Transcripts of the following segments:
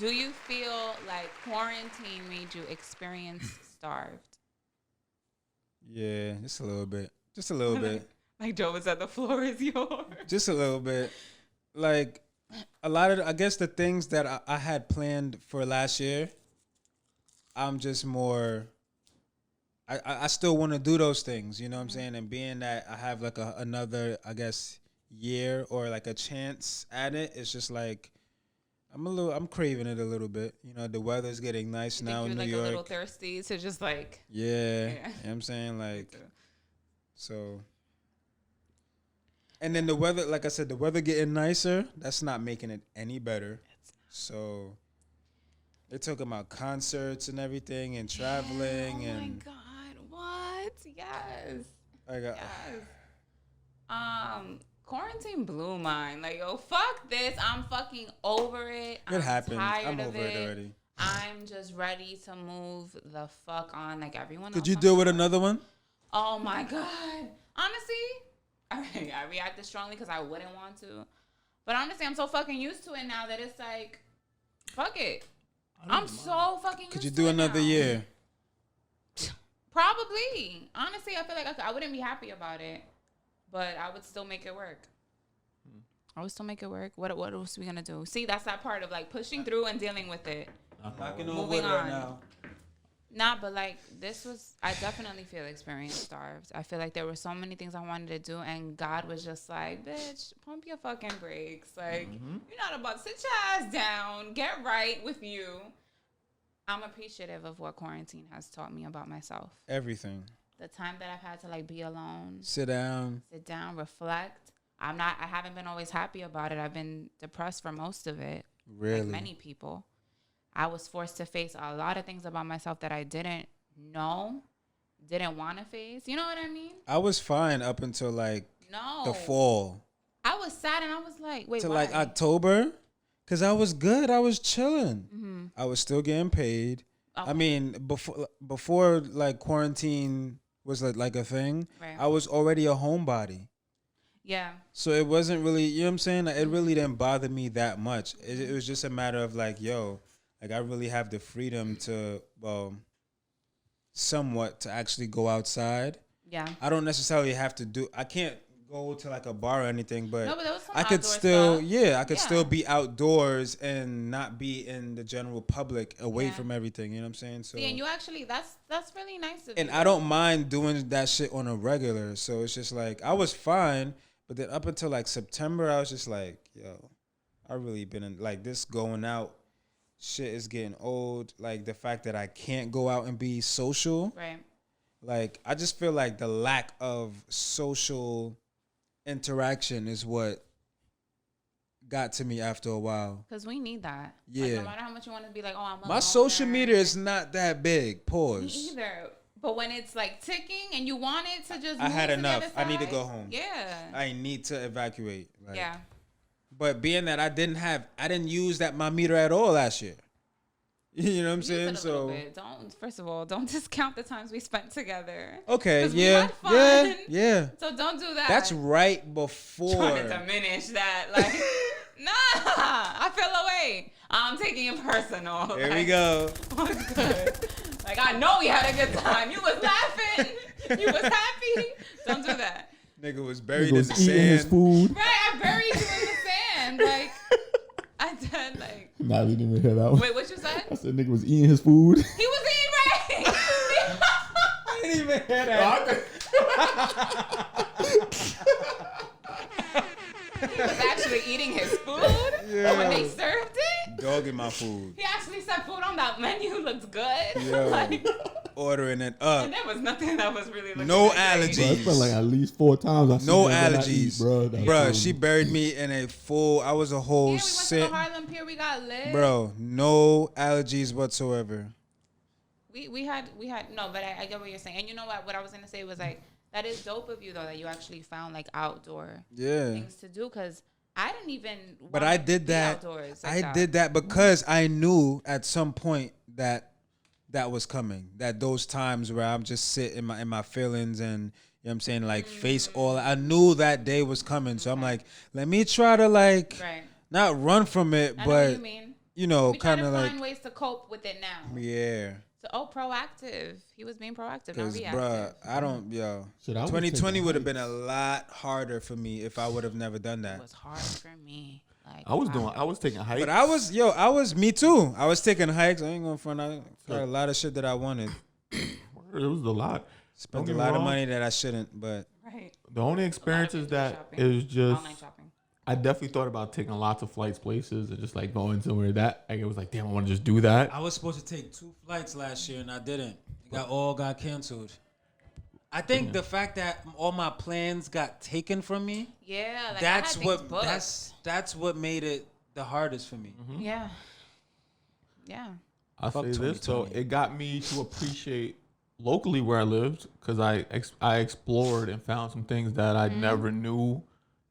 Do you feel like quarantine made you experience starved? Yeah, just a little bit. Just a little bit. Like Joe was at the floor is yours. Just a little bit. Like a lot of, I guess the things that I had planned for last year, I'm just more. I still want to do those things, you know what I'm saying? And being that I have like another, I guess, year or like a chance at it, it's just like I'm craving it a little bit. You know, the weather's getting nice You now think in you're New like a York. little thirsty to just like Yeah, you yeah. know what I'm saying? Like, so. And then the weather, like I said, the weather getting nicer, that's not making it any better. So they're talking about concerts and everything and traveling Oh my and god, what? Yes. I got Yes. Quarantine blew mine. Like, yo, fuck this. I'm fucking over it. I'm happened. tired I'm of over it already. I'm just ready to move the fuck on like everyone Could else. you I'm deal with sure. another one? Oh my god. Honestly, I reacted strongly because I wouldn't want to. But honestly, I'm so fucking used to it now that it's like, fuck it. I'm so fucking used to it. Could you do another now. year? Probably. Honestly, I feel like I wouldn't be happy about it, but I would still make it work. I would still make it work. What else are we gonna do? See, that's that part of like pushing through and dealing with it. Knocking on Moving wood right on. now. Nah, but like this was, I definitely feel experienced starved. I feel like there were so many things I wanted to do, and God was just like, "Bitch, pump your fucking brakes. Like, you're not about to sit your ass down. Get right with you." I'm appreciative of what quarantine has taught me about myself. Everything. The time that I've had to like be alone, Sit down. reflect. I haven't been always happy about it. I've been depressed for most of it. Really? Like many people. I was forced to face a lot of things about myself that I didn't know, didn't want to face. You know what I mean? I was fine up until like No. the fall. I was sad and I was like, wait, To why? like October. Because I was good. I was chilling. Mm-hmm. I was still getting paid. Okay. I mean, before like quarantine was like a thing, Right. I was already a homebody. Yeah. So it wasn't really, you know what I'm saying? Like, it really didn't bother me that much. It was just a matter of like, yo, like I really have the freedom to, somewhat to actually go outside. Yeah. I don't necessarily have to I can't go to like a bar or anything, but, No, but there was some I could outdoor still, stuff. I could still be outdoors and not be in the general public away Yeah. from everything. You know what I'm saying? So, See, and you actually, that's really nice of and you. I don't mind doing that shit on a regular. So it's just like I was fine, but then up until like September, I was just like, yo, I really been in like this going out. Shit is getting old. Like the fact that I can't go out and be social. Right. Like I just feel like the lack of social interaction is what got to me after a while. Because we need that. Yeah. Like, no matter how much you want to be like, oh, I'm My social media is not that big. Pause. Me either. But when it's like ticking and you want it to just I move had to the enough. other I need to side, go home. Yeah. I need to evacuate. Like, Yeah. But being that I didn't use that my meter at all last year. You know what I'm saying? So First of all, don't discount the times we spent together. okay, 'Cause we yeah, had fun. yeah. So don't do that. That's right before. Trying to diminish that. Like, nah, I fell away. I'm taking it personal. There like, we go. What's good? Like, I know we had a good time. You was laughing. You was happy. Don't do that. Nigga was buried Nigga was in the eating his sand. food. Right, I buried you in the sand. Like, I did, like. Nah, we didn't even hear that one. Wait, what you said? I said nigga was eating his food. He was eating right. I didn't even hear that. He was actually eating his food when they served it. Dogging my food. He actually said food on that menu looks good. Yo, Like, ordering it up. and there was nothing that was really looking No that great. allergies. Bro, it's been like at least 4 times. I seen No that when I eat, allergies, bro. That Bruh, food. she buried me in a full. I was a Yeah, whole we went to sit, the Harlem Pier. We got lit. bro. No allergies whatsoever. We had no, but I get what you're saying. And you know what? What I was gonna say was like that is dope of you though that you actually found like outdoor Yeah. things to do because I didn't even. But wanna I did be that. outdoors like I that. did that because I knew at some point that was coming. That those times where I'm just sit in my feelings and you know what I'm saying, like face all. I knew that day was coming, so I'm like, let me try to like Right. not run from it, I know what but you mean. you know, We try kind to of like, find ways to cope with it now. yeah. So, proactive. He was being proactive, not Because, reactive. bruh, I don't, yo. Shit, I was 2020 taking would have been hikes. a lot harder for me if I would have never done It that. was hard for me. Like I was taking hikes. But me too. I was taking hikes. I ain't gonna front. I got a lot of shit that I wanted. It was a lot. Spent Don't a get me lot of wrong. money that I shouldn't, but right. The only experience is that shopping. is just Online shopping. I definitely thought about taking lots of flights places and just like going somewhere that like, it was like, damn, I want to just do that. I was supposed to take 2 flights last year and I didn't. It got canceled. I think the fact that all my plans got taken from me, Yeah, like that's I had things booked. that's what made it the hardest for me. Yeah. Yeah. I'll Fuck say this though, 2020. it got me to appreciate locally where I lived because I explored and found some things that I never knew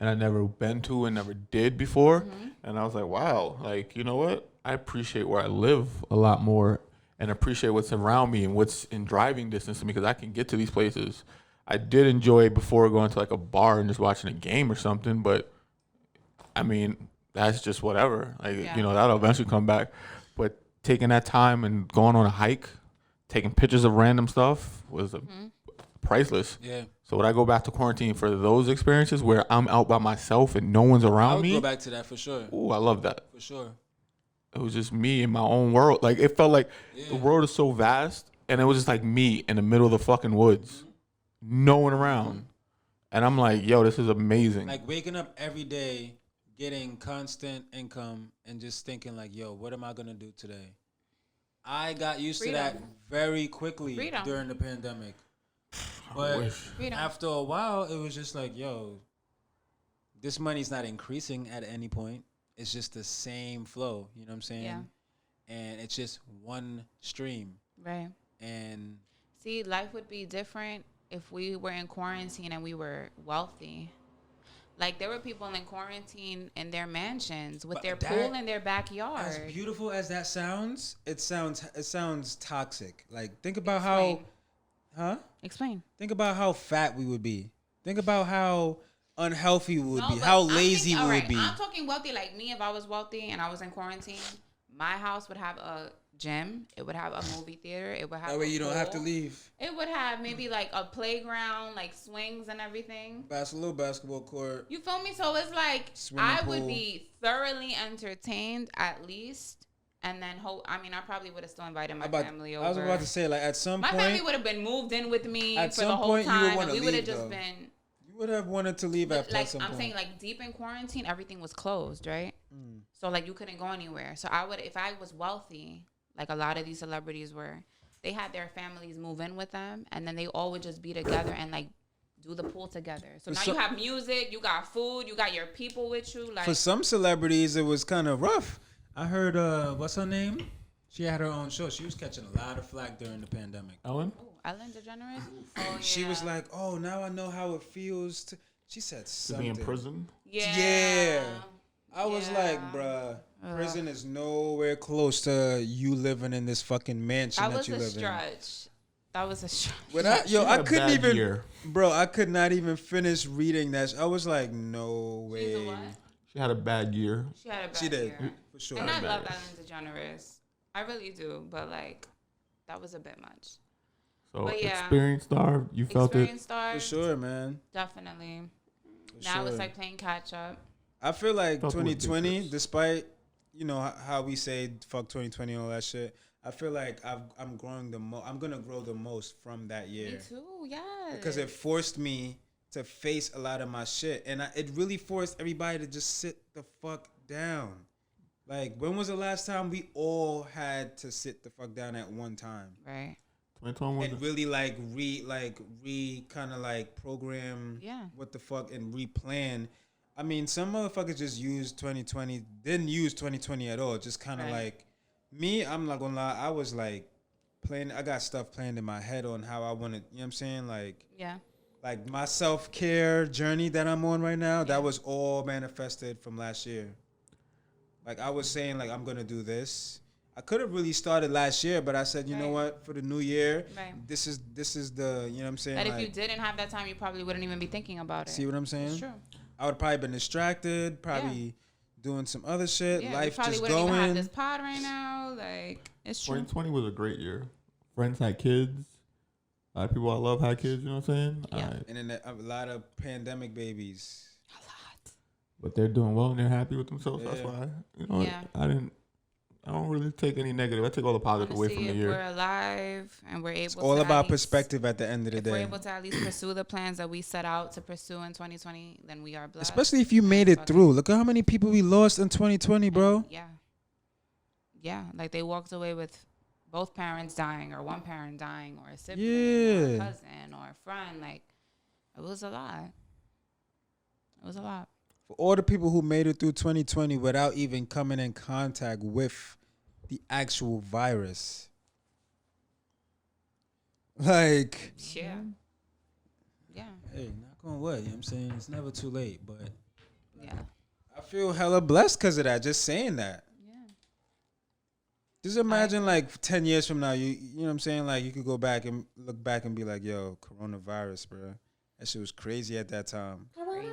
and I never been to and never did before, and I was like, wow, like you know what? I appreciate where I live a lot more and appreciate what's around me and what's in driving distance to me because I can get to these places. I did enjoy before going to like a bar and just watching a game or something, but I mean that's just whatever. Like you know that'll eventually come back, but taking that time and going on a hike, taking pictures of random stuff was priceless. Yeah. So would I go back to quarantine for those experiences where I'm out by myself and no one's I around would me? go back to that for sure. Ooh, I love that. For sure. It was just me in my own world. Like it felt like the world is so vast and it was just like me in the middle of the fucking woods. No one around. And I'm like, yo, this is amazing. Like waking up every day, getting constant income and just thinking like, yo, what am I going to do today? I got used to that very quickly during the pandemic. But after a while, it was just like, yo, this money's not increasing at any point. It's just the same flow. You know what I'm saying? Yeah. And it's just one stream. Right. And see, life would be different if we were in quarantine and we were wealthy. Like there were people in quarantine in their mansions with their pool in their backyard. As beautiful as that sounds, it sounds toxic. Like think about Explain. Think about how fat we would be. Think about how unhealthy we would be. but How I'm lazy thinking, we would be. I'm talking wealthy like me. If I was wealthy and I was in quarantine, my house would have a gym. It would have a movie theater. It would have That way you don't have to leave. It would have maybe like a playground, like swings and everything. Little basketball court. You feel me? So it's like I would be thoroughly entertained at least. And then, I probably would have still invited my family over. I was about to say, like, at some point... My family would have been moved in with me for the whole time. And we would have just been... You would have wanted to leave at some point. I'm saying, like, deep in quarantine, everything was closed, right? So, like, you couldn't go anywhere. So, if I was wealthy, like a lot of these celebrities were, they had their families move in with them. And then they all would just be together and, like, do the pool together. So, now you have music, you got food, you got your people with you. Like, for some celebrities, it was kind of rough. I heard, what's her name? She had her own show. She was catching a lot of flack during the pandemic. Ellen? Ellen DeGeneres? Oh, yeah. She was like, oh, now I know how it feels to... She said something. To be in prison? Yeah. I was like, bruh, prison is nowhere close to you living in this fucking mansion that you live in. That was a stretch. I couldn't even... Bro, I could not even finish reading that. I was like, no way. She's a what? She had a bad year. She had a bad year. For sure. And I love Ellen DeGeneres. I really do. But, like, that was a bit much. So, experience starved. You felt it? Experience starved. For sure, man. Definitely. Now it's like playing catch up. I feel like 2020, despite, you know, how we say fuck 2020 and all that shit, I feel like I'm growing I'm going to grow the most from that year. Me too, yes. Because it forced me to face a lot of my shit. And it really forced everybody to just sit the fuck down. Like, when was the last time we all had to sit the fuck down at one time? Right. And really, kind of like program what the fuck and replan. I mean, some motherfuckers just used 2020, didn't use 2020 at all. Just kind of like, me, I'm not gonna lie, I was like, I got stuff planned in my head on how I want to, you know what I'm saying? Like, like my self-care journey that I'm on right now, that was all manifested from last year. Like I was saying, like I'm gonna do this. I could have really started last year, but I said, you know what, for the new year, this is the, you know what I'm saying? That if you didn't have that time, you probably wouldn't even be thinking about it. See what I'm saying? It's true. I would probably been distracted, doing some other shit. Yeah, Life we probably just wouldn't even have going. this pod right now. Like, it's true. 2020 was a great year. Friends had kids. A lot of people I love had kids. You know what I'm saying? Yeah. And then a lot of pandemic babies. A lot. But they're doing well and they're happy with themselves. Yeah. That's why, you know, Yeah. I don't really take any negative. I take all the positive away from the If year. we're alive and we're able It's to all at about least- perspective at the end of the If we're day. able to at least pursue the plans that we set out to pursue in 2020, then we are blessed. Especially if you made it through. Look at how many people we lost in 2020, bro. Yeah. Yeah. Like they walked away with both parents dying or one parent dying or a sibling or a Yeah. cousin or a friend. Like it was a lot. It was a lot. For all the people who made it through 2020 without even coming in contact with the actual virus. Like, Yeah. Yeah. hey, knock on wood, you know what I'm saying? It's never too late, but Yeah. I feel hella blessed because of that, just saying that. Yeah. Just imagine like 10 years from now, you know what I'm saying? Like you could go back and look back and be like, yo, coronavirus, bro. That shit was crazy at that time. Crazy.